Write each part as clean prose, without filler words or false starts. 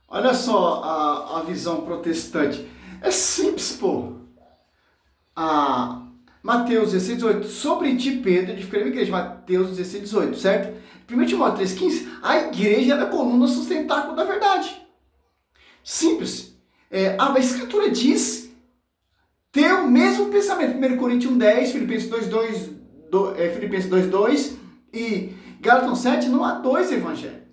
Olha só a visão protestante. É simples, pô. Mateus 16, 18. Sobre ti, Pedro, edificarei uma igreja. Mateus 16, 18, certo? 1 Timóteo 3, 15. A igreja é a coluna sustentáculo da verdade. Simples. A Escritura diz ter o mesmo pensamento. 1 Coríntios 1, 10, Filipenses 2, 2, Filipenses 2, 2 e Gálatas 7, não há dois evangelhos.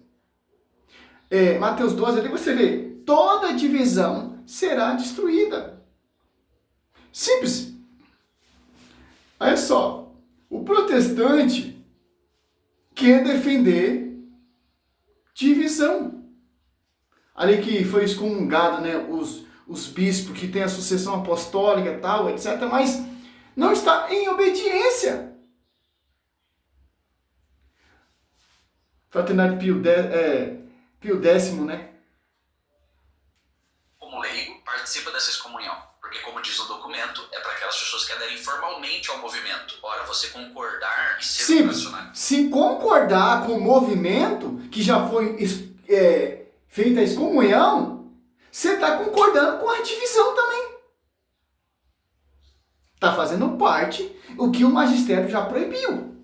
Mateus 12, ali você vê, toda divisão será destruída. Simples. Olha só, o protestante quer defender divisão. Ali que foi excomungado, né, os bispos que têm a sucessão apostólica e tal, etc., mas não está em obediência. Fraternidade Pio X, né? Como leigo, participa dessa excomunhão, porque, como diz o documento, é para aquelas pessoas que aderem formalmente ao movimento. Ora, você concordar e ser tradicionalista. Se concordar com o movimento que já foi feita a excomunhão, você está concordando com a divisão também. Está fazendo parte o que o magistério já proibiu.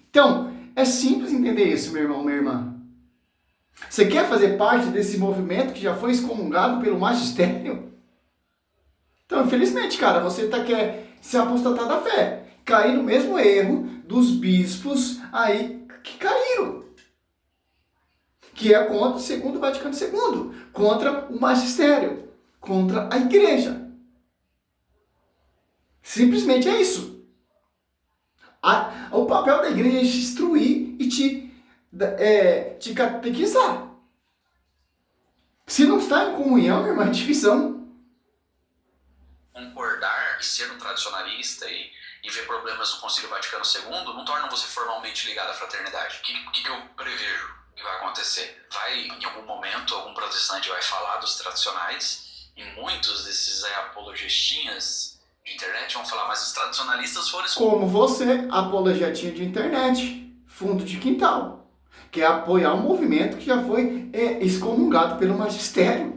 Então, é simples entender isso, meu irmão, minha irmã. Você quer fazer parte desse movimento que já foi excomungado pelo magistério? Então, infelizmente, cara, você quer se apostatar da fé. Cair no mesmo erro dos bispos aí que caíram. Que é contra o segundo Vaticano II. Contra o magistério. Contra a igreja. Simplesmente é isso. O papel da igreja é te instruir e te catequizar. Se não está em comunhão, meu irmão, é divisão. Concordar e ser um tradicionalista e ver problemas no Concílio Vaticano II não torna você formalmente ligado à fraternidade. O que eu prevejo que vai acontecer? Em algum momento, algum protestante vai falar dos tradicionais e muitos desses apologistinhas de internet vão falar, mas os tradicionalistas foram... Como você, apologetinha de internet, fundo de quintal, que é apoiar um movimento que já foi excomungado pelo magistério.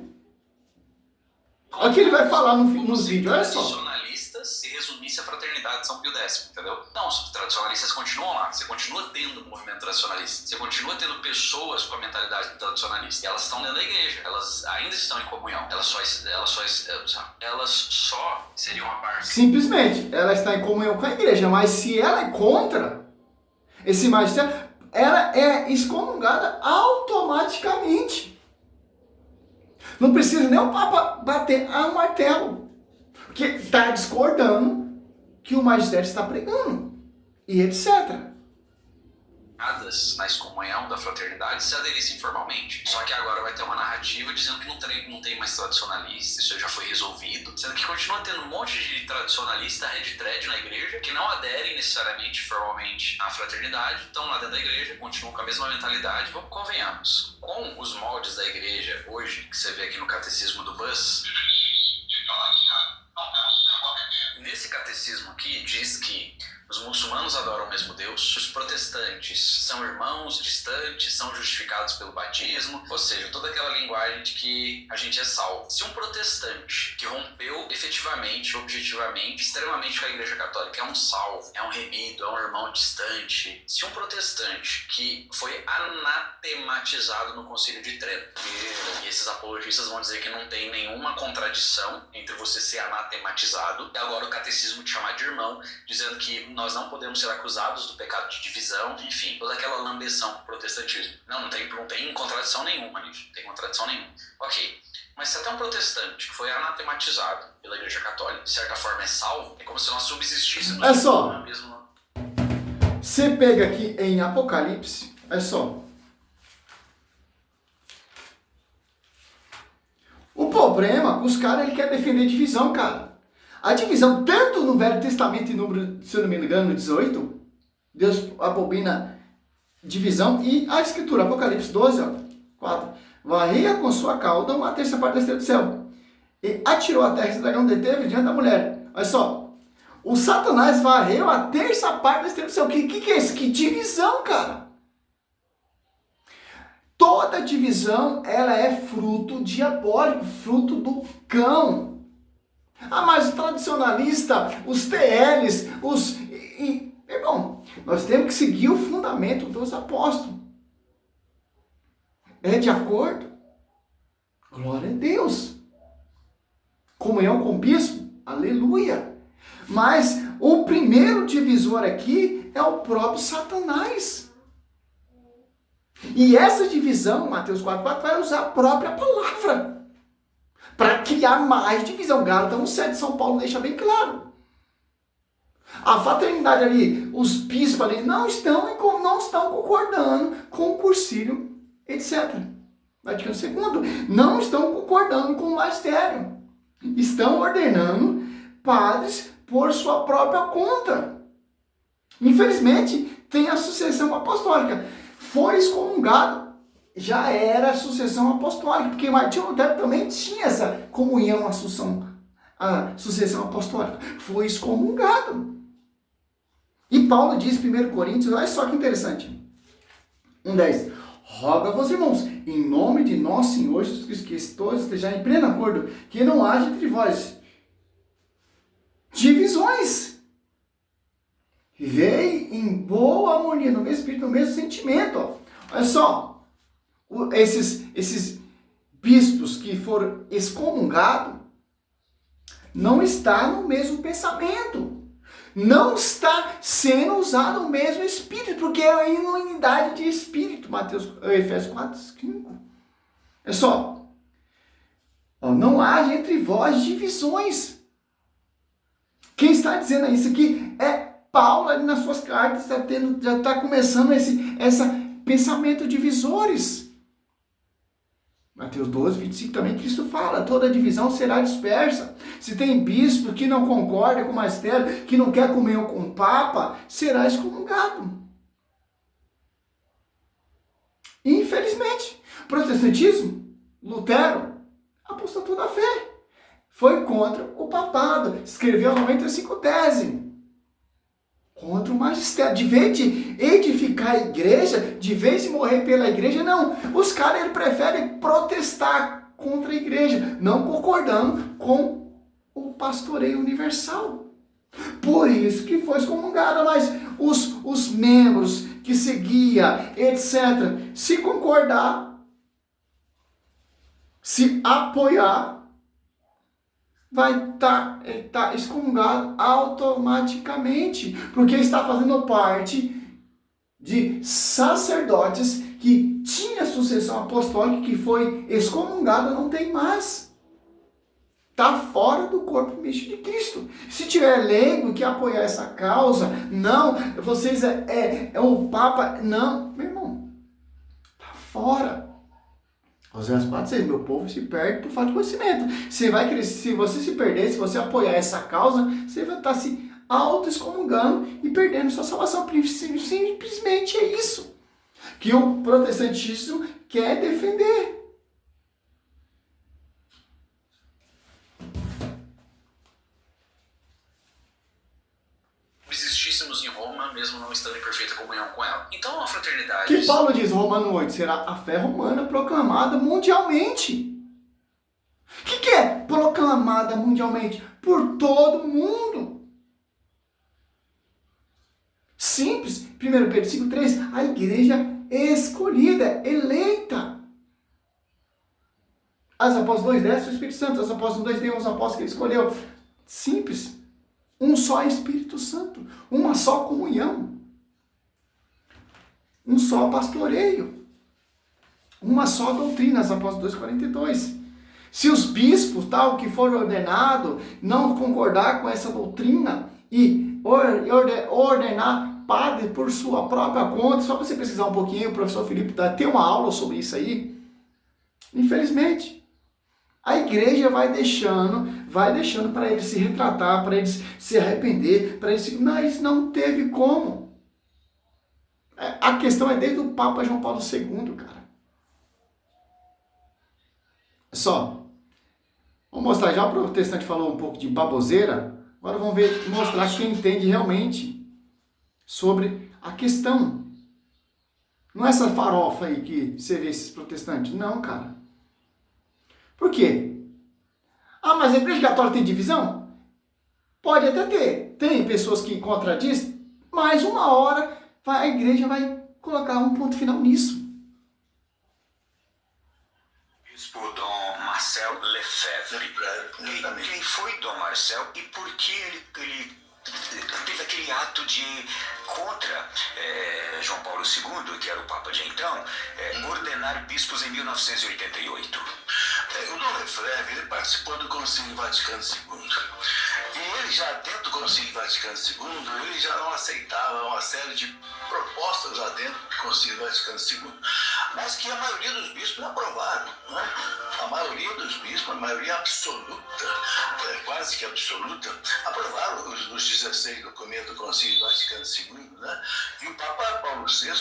Olha o que ele vai falar nos vídeos, olha só. Tradicionalistas se resumisse a fraternidade de São Pio X, entendeu? Não, os tradicionalistas continuam lá, você continua tendo um movimento tradicionalista, você continua tendo pessoas com a mentalidade tradicionalista, e elas estão dentro da igreja, elas ainda estão em comunhão, elas só seriam a parte. Simplesmente, ela está em comunhão com a igreja, mas se ela é contra esse magistério, ela é excomungada automaticamente. Não precisa nem o Papa bater a martelo, porque está discordando que o magistério está pregando, e etc. Na excomunhão da fraternidade se aderissem formalmente. Só que agora vai ter uma narrativa dizendo que não tem mais tradicionalista, isso já foi resolvido, sendo que continua tendo um monte de tradicionalista red thread na igreja que não aderem necessariamente formalmente à fraternidade, estão lá dentro da igreja, continuam com a mesma mentalidade. Vamos, convenhamos, com os moldes da igreja hoje, que você vê aqui no catecismo do Bus, nesse catecismo aqui diz que os muçulmanos adoram o mesmo Deus, os protestantes são irmãos distantes, são justificados pelo batismo, ou seja, toda aquela linguagem de que a gente é salvo. Se um protestante que rompeu efetivamente, objetivamente, extremamente com a Igreja Católica é um salvo, é um remido, é um irmão distante, se um protestante que foi anatematizado no Concílio de Trento, e esses apologistas vão dizer que não tem nenhuma contradição entre você ser anatematizado, e agora o catecismo te chamar de irmão, dizendo que nós não podemos ser acusados do pecado de divisão, enfim, toda aquela lambeção com o protestantismo. Não tem contradição nenhuma nisso, não tem contradição nenhuma. Ok, mas se até um protestante que foi anatematizado pela Igreja Católica, de certa forma é salvo, é como se nós subsistíssemos... É só, você pega aqui em Apocalipse, é só. O problema, os caras, ele quer defender divisão, cara. A divisão, tanto no Velho Testamento, em número, se eu não me engano, 18, Deus abomina divisão, e a Escritura, Apocalipse 12, 4, varria com sua cauda uma terça parte da estrela do céu, e atirou a terra, esse dragão deteve diante da mulher. Olha só, o Satanás varreu a terça parte da estrela do céu. Que é isso? Que divisão, cara! toda divisão, ela é fruto diabólico, fruto do cão. Mas o tradicionalista, os TLs, irmão, nós temos que seguir o fundamento dos apóstolos. É de acordo? Glória a Deus. Comunhão com o bispo? Aleluia. Mas o primeiro divisor aqui é o próprio Satanás. E essa divisão, Mateus 4,4, vai usar a própria palavra para criar mais divisão. Gálatas 1,7 de São Paulo deixa bem claro. A fraternidade ali, os bispos ali, não estão concordando com o cursilho, etc. Vaticano II. Não estão concordando com o magistério. Estão ordenando padres por sua própria conta. Infelizmente, tem a sucessão apostólica. Foi excomungado, já era a sucessão apostólica, porque Martinho Lutero também tinha essa comunhão, a sucessão apostólica. Foi excomungado. E Paulo diz em 1 Coríntios, olha só que interessante, 1,10: rogo-vos, irmãos, em nome de nosso Senhor Jesus Cristo, que todos estejam em pleno acordo, que não haja entre vós divisões. Vivei em boa harmonia, no mesmo espírito, no mesmo sentimento. Ó. Olha só, esses bispos que foram excomungados, não está no mesmo pensamento. Não está sendo usado o mesmo espírito, porque é a unidade de espírito. Efésios 4:5. É só, ó, não haja entre vós divisões. Quem está dizendo isso aqui é Paulo, ali nas suas cartas, já está começando esse pensamento divisores. Mateus 12:25 também, Cristo fala, toda divisão será dispersa. Se tem bispo que não concorda com o magistério, que não quer comer com o Papa, será excomungado. Infelizmente, protestantismo, Lutero, apostatou da fé. Foi contra o papado, escreveu 95 teses. Contra o magistério, de vez de edificar a igreja, de vez de morrer pela igreja, não. Os caras preferem protestar contra a igreja, não concordando com o pastoreio universal. Por isso que foi excomungada, mas os membros que seguia, etc., se concordar, se apoiar, vai estar excomungado automaticamente, porque está fazendo parte de sacerdotes que tinha sucessão apostólica, que foi excomungado, não tem mais. Está fora do corpo místico de Cristo. Se tiver leigo que apoiar essa causa, não, vocês é o Papa, não, meu irmão, está fora. Oséias 4:6, meu povo se perde por falta de conhecimento. Se você se perder, se você apoiar essa causa, você vai estar se auto-excomungando e perdendo sua salvação. Simplesmente é isso que o protestantismo quer defender. Existíssemos em Roma, mesmo não estando em perfeita comunhão com ela. Então a fraternidade... Que Paulo diz, Romano 8, será a fé romana proclamada mundialmente. O que é proclamada mundialmente? Por todo mundo. Simples. 1 Pedro 5:3, a igreja escolhida, eleita. As apóstolos 2:10, o Espírito Santo. As apóstolos 2:10, os apóstolos que ele escolheu. Simples. Um só Espírito Santo, uma só comunhão, um só pastoreio, uma só doutrina, as Apóstolos 2:42. Se os bispos, tal, que foram ordenados, não concordar com essa doutrina e ordenar padre por sua própria conta, só para você pesquisar um pouquinho, o professor Felipe tem uma aula sobre isso aí, infelizmente. A igreja vai deixando para eles se retratar, para eles se arrepender, mas não teve como. A questão é desde o Papa João Paulo II, cara. Só, vamos mostrar, já o protestante falou um pouco de baboseira, agora vamos mostrar quem entende realmente sobre a questão. Não é essa farofa aí que você vê esses protestantes. Não, cara. Por quê? Ah, mas a igreja católica tem divisão? Pode até ter. Tem pessoas que contradizem, mas uma hora a igreja vai colocar um ponto final nisso. Bispo Dom Marcel Lefebvre. Quem foi Dom Marcel e por que ele teve aquele ato de contra João Paulo II, que era o Papa de então, ordenar bispos em 1988? O Dom Lefebvre, ele participou do Concílio Vaticano II. E ele já, dentro do Concílio Vaticano II, ele já não aceitava uma série de propostas lá dentro do Concílio Vaticano II, mas que a maioria dos bispos aprovaram. Né? A maioria dos bispos, a maioria absoluta, quase que absoluta, aprovaram os 16 documentos do Concílio Vaticano II. Né? E o Papa Paulo VI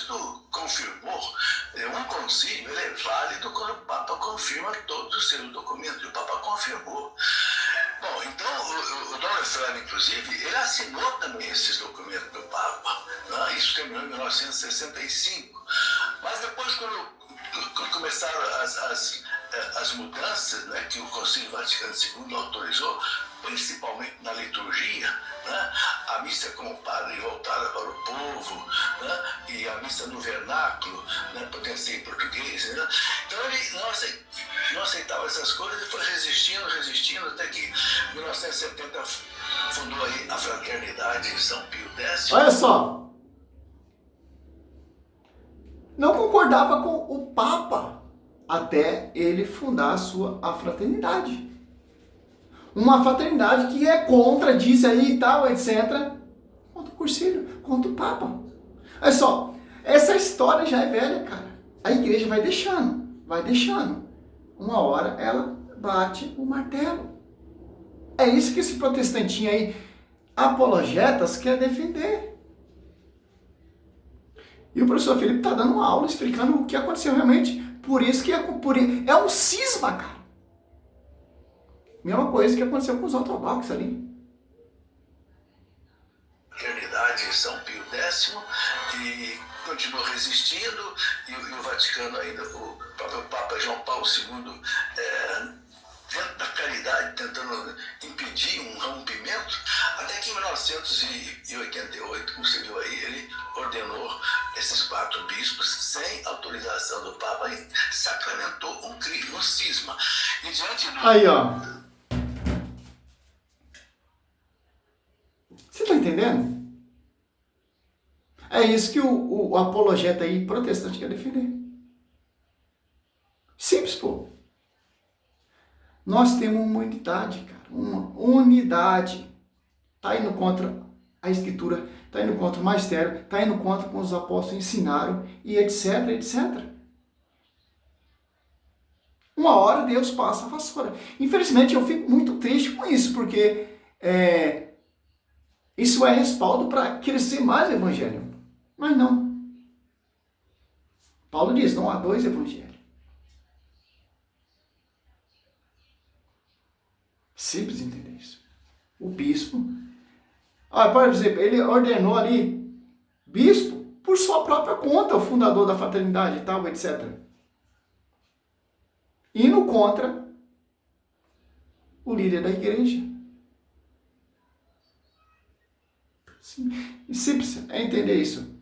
confirmou, um concílio ele é válido quando o Papa confirma todos os seus documentos, e o Papa confirmou. Bom, então o Dom Lefebvre, inclusive, ele assinou também esses documentos do Papa. Né? Isso terminou em 1965. Mas depois, quando começaram as mudanças, né, que o Concílio Vaticano II autorizou, principalmente na liturgia, né, a missa com o padre voltada para o povo, né, e a missa no vernáculo, né, podia ser em português. Né? Então ele não aceitava essas coisas e foi resistindo, até que em 1970 fundou aí a Fraternidade em São Pio X. Olha só. Não concordava com o Papa até ele fundar a fraternidade. Uma fraternidade que é contra disso aí e tal, etc. Contra o Concílio, contra o Papa. Olha só, essa história já é velha, cara. A igreja vai deixando. Uma hora ela bate o martelo. É isso que esse protestantinho aí, apologetas, quer defender. E o professor Felipe está dando uma aula explicando o que aconteceu realmente. Por isso que é um cisma, cara. Mesma coisa que aconteceu com os ortodoxos ali. Fraternidade em São Pio X e continuou resistindo, e o Vaticano ainda, o próprio Papa João Paulo II, dentro da caridade, tentando impedir um rompimento, até que em 1988, como você viu aí, ele ordenou esses 4 bispos sem autorização do Papa e sacramentou um crime, um cisma. E diante do... Aí, ó. Você tá entendendo? É isso que o apologeta aí, protestante, quer defender. Simples, pô. Nós temos uma unidade, cara. Uma unidade. Tá indo contra a Escritura, tá indo contra o magistério, tá indo contra o que os apóstolos ensinaram, e etc, etc. Uma hora Deus passa a vassoura. Infelizmente, eu fico muito triste com isso, porque isso é respaldo para crescer mais o evangelho. Mas não. Paulo diz, não há 2 evangelhos. Simples entender isso. O bispo, por exemplo, ele ordenou ali bispo por sua própria conta, o fundador da fraternidade e tal, etc. Indo contra o líder da igreja. Simples é entender isso.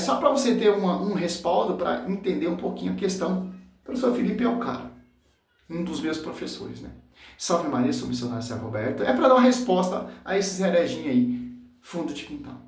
Só para você ter um respaldo, para entender um pouquinho a questão. O professor Felipe é o cara, um dos meus professores, né? Salve Maria, sou missionário São Roberto. É para dar uma resposta a esses hereginhos aí, fundo de quintal.